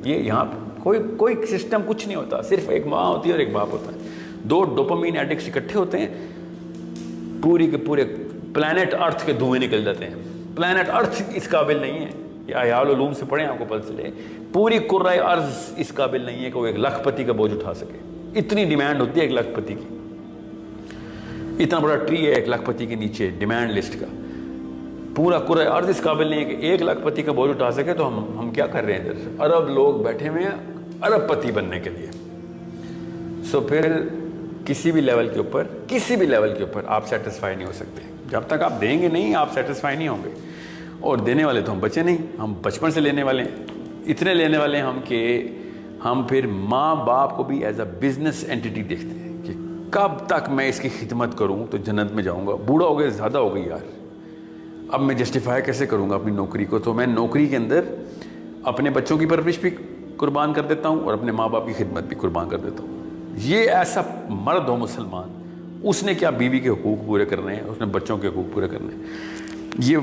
یہ یہاں کوئی سسٹم کچھ نہیں ہوتا, صرف ایک ماں ہوتی ہے اور ایک باپ ہوتا ہے. 2 ڈوپامین ایڈکٹس اکٹھے ہوتے ہیں, پوری کے پورے پلانٹ ارتھ کے دھوئیں نکل جاتے ہیں. پلانٹ ارتھ اس قابل نہیں ہے, یہ احیاء العلوم سے پڑھیں آپ کو پتہ چلے, پوری کرۂ ارض اس قابل نہیں ہے کہ وہ 1 لاکھ پتی کا بوجھ اٹھا سکے. اتنی ڈیمانڈ ہوتی ہے 1 لاکھ پتی کی. اتنا بڑا ٹری ہے 1 لاکھ پتی کے نیچے ڈیمانڈ لسٹ کا. پورا کرۂ ارض اس قابل نہیں ہے کہ 1 لاکھ پتی کا بوجھ اٹھا سکے. تو ہم کیا کر رہے ہیں ادھر, ارب لوگ بیٹھے ہوئے ہیں ارب پتی بننے کے لیے. سو پھر کسی بھی لیول کے اوپر آپ سیٹسفائی نہیں ہو سکتے. جب تک آپ دیں گے نہیں آپ سیٹسفائی نہیں ہوں گے. اور دینے والے تو ہم بچے نہیں, ہم بچپن سے لینے والے ہیں. اتنے لینے والے ہیں ہم کہ ہم پھر ماں باپ کو بھی ایز اے بزنس اینٹی دیکھتے ہیں کہ کب تک میں اس کی خدمت کروں تو جنت میں جاؤں گا. بوڑھا ہو گیا, زیادہ ہو گئی یار, اب میں جسٹیفائی کیسے کروں گا اپنی نوکری کو. تو میں نوکری کے اندر اپنے بچوں کی پرورش بھی قربان کر دیتا ہوں اور اپنے ماں باپ کی خدمت بھی قربان کر دیتا ہوں. یہ ایسا مرد ہو مسلمان, اس نے کیا بیوی کے حقوق پورے کرنے ہیں, اس نے بچوں کے حقوق پورے کرنے ہیں. یہ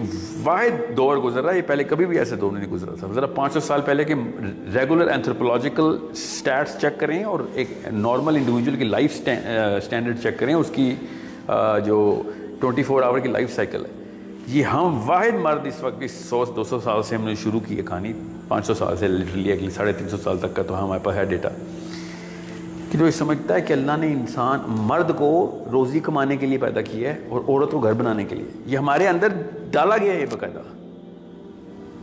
واحد دور گزر رہا ہے, یہ پہلے کبھی بھی ایسے دور نہیں گزرا تھا. ذرا 500 سال پہلے کے ریگولر اینتھروپولوجیکل سٹیٹس چیک کریں اور ایک نارمل انڈیویجول کی لائف سٹینڈرڈ چیک کریں, اس کی جو 24 آور کی لائف سائیکل ہے. یہ ہم واحد مرد اس وقت 100-200 سال سے ہم نے شروع کی ہے کہانی, 500 سال سے لٹرلی اگلی 350 سال تک کا تو ہمارے پاس ہے ڈیٹا, کہ جو یہ سمجھتا ہے کہ اللہ نے انسان مرد کو روزی کمانے کے لیے پیدا کیا ہے اور عورت کو گھر بنانے کے لیے. یہ ہمارے اندر ڈالا گیا ہے یہ باقاعدہ.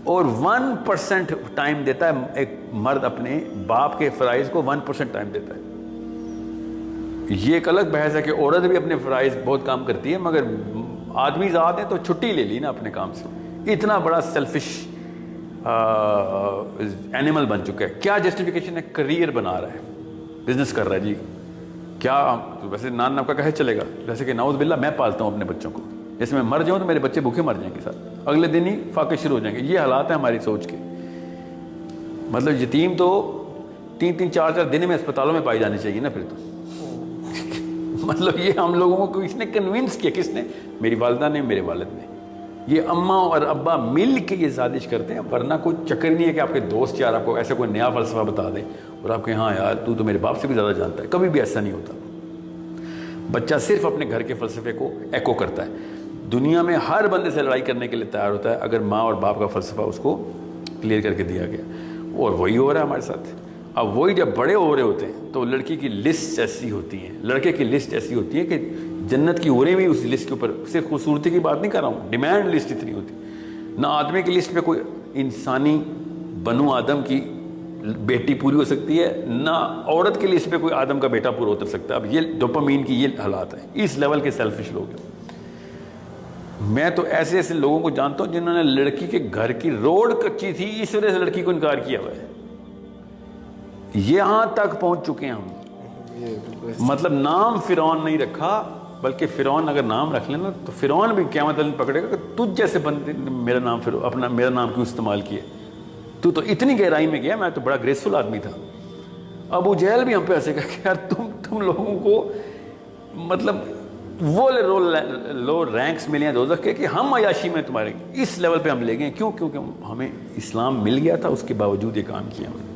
اور 1% ٹائم دیتا ہے ایک مرد اپنے باپ کے فرائض کو, 1% ٹائم دیتا ہے. یہ ایک الگ بحث ہے کہ عورت بھی اپنے فرائض بہت کام کرتی ہے, مگر آدمی ذات ہے تو چھٹی لے لی نا اپنے کام سے. اتنا بڑا سیلفش اینیمل بن چکا ہے. کیا جسٹیفیکیشن ہے, کریئر بنا رہا ہے, بزنس کر رہا ہے. جی کیا ویسے نان آپ کا کہے چلے گا, جیسے کہ نعوذ باللہ میں پالتا ہوں اپنے بچوں کو, جیسے میں مر جاؤں تو میرے بچے بھوکے مر جائیں گے ساتھ, اگلے دن ہی فاقے شروع ہو جائیں گے. یہ حالات ہیں ہماری سوچ کے. مطلب یتیم تو 3-3 4-4 دن میں اسپتالوں میں پائی جانی چاہیے نا پھر تو. مطلب یہ ہم لوگوں کو اس نے کنونس کیا, کس نے, میری والدہ نے, میرے والد نے. یہ اماں اور ابا مل کے یہ سازش کرتے ہیں, ورنہ کوئی چکر نہیں ہے کہ آپ کے دوست یار آپ کو ایسا کوئی نیا فلسفہ بتا دیں اور آپ کہیں ہاں یار تو میرے باپ سے بھی زیادہ جانتا ہے. کبھی بھی ایسا نہیں ہوتا. بچہ صرف اپنے گھر کے فلسفے کو ایکو کرتا ہے. دنیا میں ہر بندے سے لڑائی کرنے کے لیے تیار ہوتا ہے اگر ماں اور باپ کا فلسفہ اس کو کلیئر کر کے دیا گیا. اور وہی ہو رہا ہے ہمارے ساتھ. اب وہی جب بڑے ہو رہے ہوتے ہیں تو لڑکی کی لسٹ ایسی ہوتی ہیں, لڑکے کی لسٹ ایسی ہوتی ہے کہ جنت کی حوریں بھی اس لسٹ کے اوپر, صرف خوبصورتی کی بات نہیں کر رہا ہوں, ڈیمانڈ لسٹ اتنی ہوتی. نہ آدمی کی لسٹ پہ کوئی انسانی بنو آدم کی بیٹی پوری ہو سکتی ہے, نہ عورت کی لسٹ پہ کوئی آدم کا بیٹا پورا اتر سکتا ہے. اب یہ ڈوپامین کی یہ حالات ہیں. اس لیول کے سیلفش لوگ ہیں. میں تو ایسے ایسے لوگوں کو جانتا ہوں جنہوں نے لڑکی کے گھر کی روڈ کچی تھی اس وجہ سے لڑکی کو انکار کیا ہوا ہے. یہاں تک پہنچ چکے ہیں ہم. مطلب نام فرعون نہیں رکھا, بلکہ فرعون اگر نام رکھ لینا تو فرعون بھی قیامت دن پکڑے گا کہ تجھ جیسے بندے میرا نام کیوں استعمال کیے, تو اتنی گہرائی میں گیا. میں تو بڑا گریسفل آدمی تھا. ابو جہل بھی ہم پہ ایسے کہا کہ یار تم لوگوں کو مطلب وہ لو رینکس ملے ہیں دوزخ کے کہ ہم عیاشی میں تمہارے اس لیول پہ ہم لے گئے. کیوں؟ کیونکہ ہمیں اسلام مل گیا تھا, اس کے باوجود یہ کام کیا ہم نے.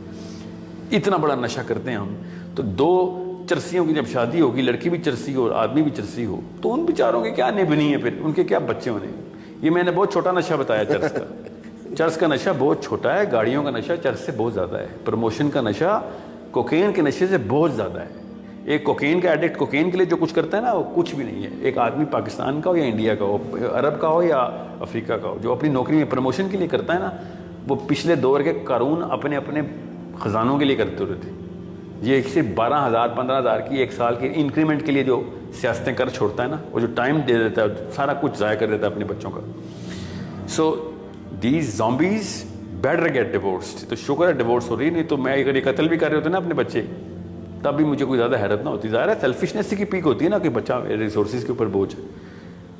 اتنا بڑا نشہ کرتے ہیں ہم. تو 2 چرسیوں کی جب شادی ہوگی, لڑکی بھی چرسی ہو اور آدمی بھی چرسی ہو, تو ان بیچاروں کے کیا نبنی ہے, پھر ان کے کیا بچے ہونے. یہ میں نے بہت چھوٹا نشہ بتایا چرس کا. چرس کا نشہ بہت چھوٹا ہے, گاڑیوں کا نشہ چرس سے بہت زیادہ ہے. پروموشن کا نشہ کوکین کے نشے سے بہت زیادہ ہے. ایک کوکین کا ایڈکٹ کوکین کے لیے جو کچھ کرتا ہے نا, وہ کچھ بھی نہیں ہے. ایک آدمی پاکستان کا ہو یا انڈیا کا ہو, عرب کا ہو یا افریقہ کا ہو, جو اپنی نوکری میں پروموشن کے لیے کرتا ہے نا, وہ پچھلے دور کے قارون اپنے خزانوں کے لیے کرتے ہوتے تھے. یہ صرف 12,000-15,000 کی 1 سال کی انکریمنٹ کے لیے جو سیاستیں کر چھوڑتا ہے نا, وہ جو ٹائم دے دیتا ہے, سارا کچھ ضائع کر دیتا ہے اپنے بچوں کا. So these zombies better get divorced. تو شکر ہے ڈیورس ہو رہی, نہیں تو میں اگر یہ قتل بھی کر رہے ہوتے نا اپنے بچے, تب بھی مجھے کوئی زیادہ حیرت نہ ہوتی. ظاہر ہے سیلفشنس کی پیک ہوتی ہے نا کہ بچہ ریسورسز کے اوپر بوجھ ہے.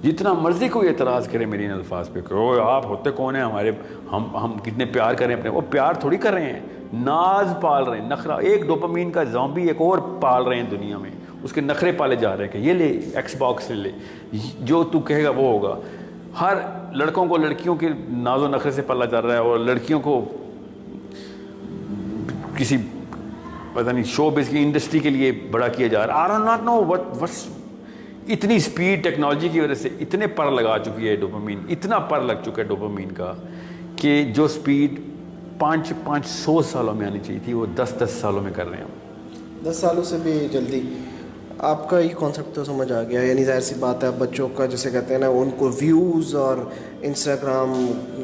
جتنا مرضی کوئی اعتراض کرے میری ان الفاظ پہ کہ او آپ ہوتے کون ہیں ہمارے, ہم کتنے پیار کریں اپنے, وہ پیار تھوڑی کر رہے ہیں, ناز پال رہے ہیں, نخرہ. ایک ڈوپامین کا زامبی ایک اور پال رہے ہیں دنیا میں, اس کے نخرے پالے جا رہے ہیں کہ یہ لے ایکس باکس لے, جو تو کہے گا وہ ہوگا. ہر لڑکوں کو لڑکیوں کے ناز و نخرے سے پالا جا رہا ہے, اور لڑکیوں کو کسی پتہ نہیں شو بز کی انڈسٹری کے لیے بڑا کیا جا رہا ہے. I do not know what's اتنی سپیڈ ٹیکنالوجی کی وجہ سے اتنے پر لگا چکی ہے ڈوپامین, اتنا پر لگ چکا ہے ڈوپامین کا کہ جو سپیڈ 500 سالوں میں آنی چاہیے تھی وہ 10 سالوں میں کر رہے ہیں ہم. 10 سالوں سے بھی جلدی. آپ کا یہ کانسیپٹ تو سمجھ آ گیا, یعنی ظاہر سی بات ہے بچوں کا جیسے کہتے ہیں نا ان کو ویوز اور انسٹاگرام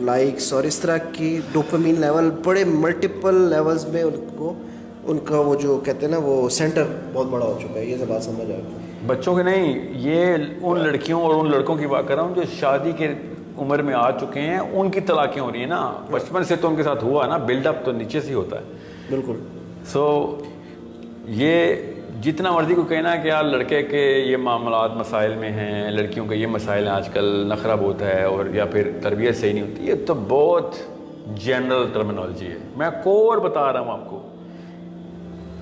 لائکس اور اس طرح کی ڈوپامین لیول بڑے ملٹیپل لیولز میں ان کا وہ جو کہتے ہیں نا وہ سینٹر بہت بڑا ہو چکا ہے. یہ بات سمجھ آ گئی. بچوں کے نہیں, یہ ان لڑکیوں اور ان لڑکوں کی بات کر رہا ہوں جو شادی کے عمر میں آ چکے ہیں, ان کی طلاقیں ہو رہی ہیں نا. بچپن سے تو ان کے ساتھ ہوا نا, بلڈ اپ تو نیچے سے ہی ہوتا ہے. بالکل. سو یہ جتنا مرضی کو کہنا کہ یار لڑکے کے یہ معاملات مسائل میں ہیں, لڑکیوں کے یہ مسائل ہیں آج کل, نخرہ بہت ہے اور یا پھر تربیت صحیح نہیں ہوتی, یہ تو بہت جنرل ٹرمینالوجی ہے. میں کور بتا رہا ہوں آپ کو,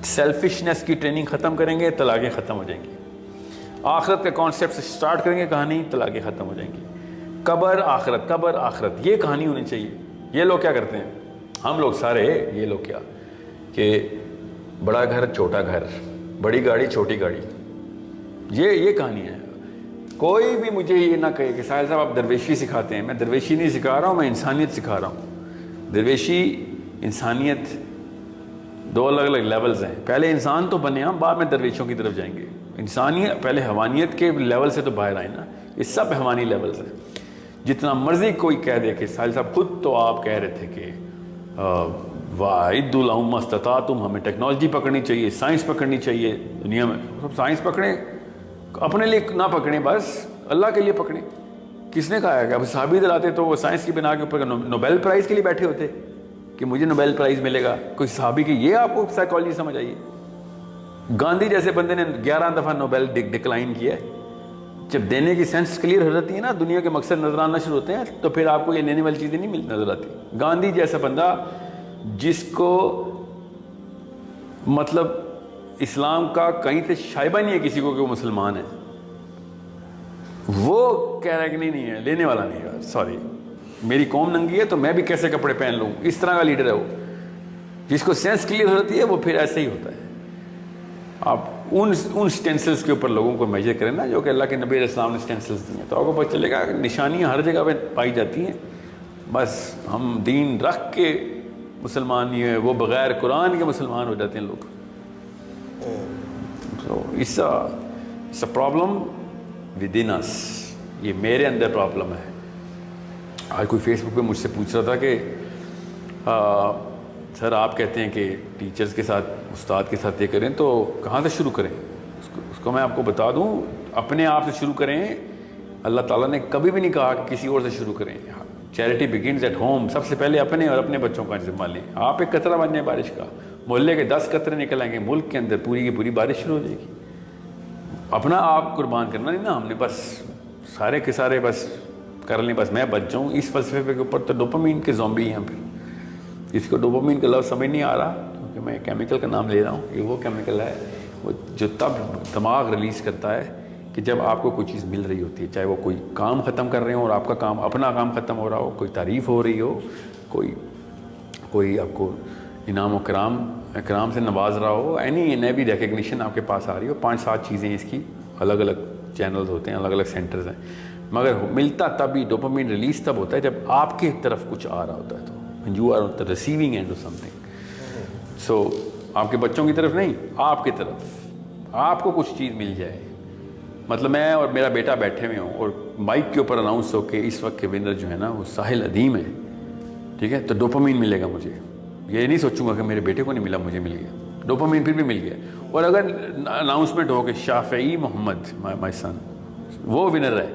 سیلفشنس کی ٹریننگ ختم کریں گے طلاقیں ختم ہو جائیں گی. آخرت کے کانسیپٹ سے سٹارٹ کریں گے کہانی, طلاقیں ختم ہو جائیں گی. قبر آخرت, قبر آخرت, یہ کہانی ہونی چاہیے. یہ لوگ کیا کرتے ہیں, ہم لوگ سارے, یہ لوگ کیا کہ بڑا گھر چھوٹا گھر, بڑی گاڑی چھوٹی گاڑی, یہ کہانی ہے. کوئی بھی مجھے یہ نہ کہے کہ ساحل صاحب آپ درویشی سکھاتے ہیں. میں درویشی نہیں سکھا رہا ہوں, میں انسانیت سکھا رہا ہوں. درویشی انسانیت دو الگ الگ لیولز ہیں. پہلے انسان تو بنے ہم, بعد میں درویشوں کی طرف جائیں گے. انسانیت پہلے حیوانیت کے لیول سے تو باہر آئے نا, یہ سب حیوانی لیولز ہیں. جتنا مرضی کوئی کہہ دے کہ ساحل صاحب خود تو آپ کہہ رہے تھے کہ وَأَعِدُّوا لَهُم مَّا اسْتَطَعْتُمْ, ہمیں ٹیکنالوجی پکڑنی چاہیے, سائنس پکڑنی چاہیے. دنیا میں سب سائنس پکڑیں, اپنے لیے نہ پکڑیں, بس اللہ کے لیے پکڑیں. کس نے کہا ہے کہ اب صحابی دلاتے تو وہ سائنس کی بنا کے اوپر نوبیل پرائز کے لیے بیٹھے ہوتے کہ مجھے نوبیل پرائز ملے گا کوئی صحابی کی. یہ آپ کو سائیکالوجی سمجھ آئیے. گاندھی جیسے بندے نے 11 دفعہ نوبیل ڈکلائن کیا ہے. جب دینے کی سینس کلیئر ہو جاتی ہے نا, دنیا کے مقصد نظر آنا شروع ہوتے ہیں, تو پھر آپ کو یہ لینے والی چیزیں نہیں نظر آتی. گاندھی جیسا بندہ جس کو مطلب اسلام کا کہیں سے شائبہ نہیں ہے کسی کو کہ وہ مسلمان ہے, وہ کہہ رہا ہے کہ نہیں ہے, لینے والا نہیں ہے. سوری, میری قوم ننگی ہے تو میں بھی کیسے کپڑے پہن لوں, اس طرح کا لیڈر ہے وہ. جس کو سینس کلیئر ہو جاتی ہے وہ پھر ایسے ہی ہوتا ہے. آپ ان سٹینسلز کے اوپر لوگوں کو میجر کریں نا جو کہ اللہ کے نبی علیہ السلام نے سٹینسلز دی ہیں, تو آپ کو پتہ چلے گا نشانیاں ہر جگہ پہ پائی جاتی ہیں. بس ہم دین رکھ کے مسلمان نہیں ہے, وہ بغیر قرآن کے مسلمان ہو جاتے ہیں لوگ. So it's a problem within us, یہ میرے اندر پرابلم ہے. آج کوئی فیس بک پہ مجھ سے پوچھ رہا تھا کہ سر آپ کہتے ہیں کہ ٹیچرز کے ساتھ استاد کے ساتھ یہ کریں تو کہاں سے شروع کریں. اس کو میں آپ کو بتا دوں, اپنے آپ سے شروع کریں. اللہ تعالیٰ نے کبھی بھی نہیں کہا کہ کسی اور سے شروع کریں. Charity begins at home. سب سے پہلے اپنے اور اپنے بچوں کا ذمہ لیں. آپ ایک قطرہ بن جائیں بارش کا, محلے کے 10 قطرے نکل آئیں گے, ملک کے اندر پوری کی پوری بارش شروع ہو جائے گی. اپنا آپ قربان کرنا نہیں نا ہم نے, بس سارے کے سارے بس کر لیں, بس میں بچ جاؤں. اس فلسفے کے اوپر تو ڈوپامین کے زومبی ہیں. پھر جس کو ڈوپامین کا لفظ سمجھ نہیں آ رہا, کیونکہ میں کیمیکل کا نام لے رہا ہوں, یہ وہ کیمیکل ہے وہ جو تب دماغ ریلیز کرتا ہے کہ جب آپ کو کوئی چیز مل رہی ہوتی ہے, چاہے وہ کوئی کام ختم کر رہے ہوں اور آپ کا کام اپنا کام ختم ہو رہا ہو, کوئی تعریف ہو رہی ہو, کوئی آپ کو انعام و اکرام سے نواز رہا ہو, اینی نیوی ریکگنیشن آپ کے پاس آ رہی ہو. 5-7 چیزیں اس کی الگ الگ چینلز ہوتے ہیں, الگ الگ سینٹرز ہیں, مگر ملتا تبھی ڈوپامین ریلیز تب ہوتا ہے جب آپ کی طرف کچھ آ رہا ہوتا ہے. تو when you are on the receiving end of something. So آپ کے بچوں کی طرف نہیں, آپ کی طرف آپ کو کچھ چیز مل جائے. مطلب میں اور میرا بیٹا بیٹھے ہوئے ہوں اور مائک کے اوپر اناؤنس ہو کہ اس وقت کے ونر جو ہے نا وہ ساحل ادیم ہے, ٹھیک ہے, تو ڈوپامین ملے گا مجھے. یہ نہیں سوچوں گا کہ میرے بیٹے کو نہیں ملا, مجھے مل گیا. ڈوپامین پھر بھی مل گیا. اور اگر اناؤنسمنٹ ہو کہ شافعی محمد مائی سن وہ ونر ہے,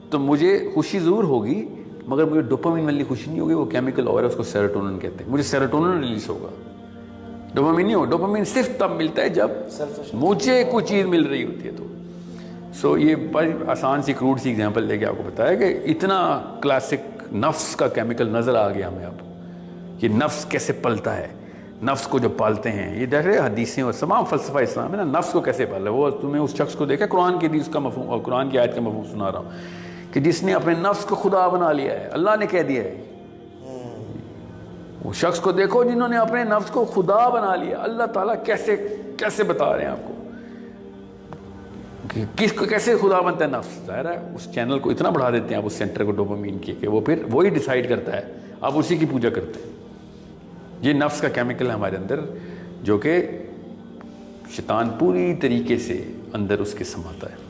تو مجھے خوشی ضرور ہوگی, مگر مجھے ڈوپامین والی خوشی نہیں ہوگی. وہ کیمیکل اور ہے, اس کو سیروٹونن کہتے ہیں. مجھے سیروٹونن ریلیز ہوگا, ڈوپامین نہیں ہوگا. ڈوپامین صرف تب ملتا ہے جب مجھے کوئی چیز مل رہی ہوتی ہے. تو سو یہ بڑی آسان سی کروڈ سی ایگزامپل دے کے آپ کو بتایا کہ اتنا کلاسک نفس کا کیمیکل نظر آ گیا ہمیں اب کہ نفس کیسے پلتا ہے. نفس کو جو پالتے ہیں, یہ دیکھ رہے حدیثیں اور تمام فلسفہ اسلام ہے نا, نفس کو کیسے پالا. وہ تمہیں اس شخص کو دیکھا قرآن کی حدیث کا مفہوم اور قرآن کی آیت کا مفہوم سنا رہا ہوں کہ جس نے اپنے نفس کو خدا بنا لیا ہے. اللہ نے کہہ دیا ہے وہ شخص کو دیکھو جنہوں نے اپنے نفس کو خدا بنا لیا. اللہ تعالیٰ کیسے کیسے بتا رہے ہیں آپ کو کہ کس کو کیسے خدا بنتا ہے نفس. ظاہر ہے اس چینل کو اتنا بڑھا دیتے ہیں آپ اس سینٹر کو ڈوپامین کی کہ وہ پھر وہی ڈیسائیڈ کرتا ہے, آپ اسی کی پوجا کرتے ہیں. یہ نفس کا کیمیکل ہے ہمارے اندر جو کہ شیطان پوری طریقے سے اندر اس کے سماتا ہے.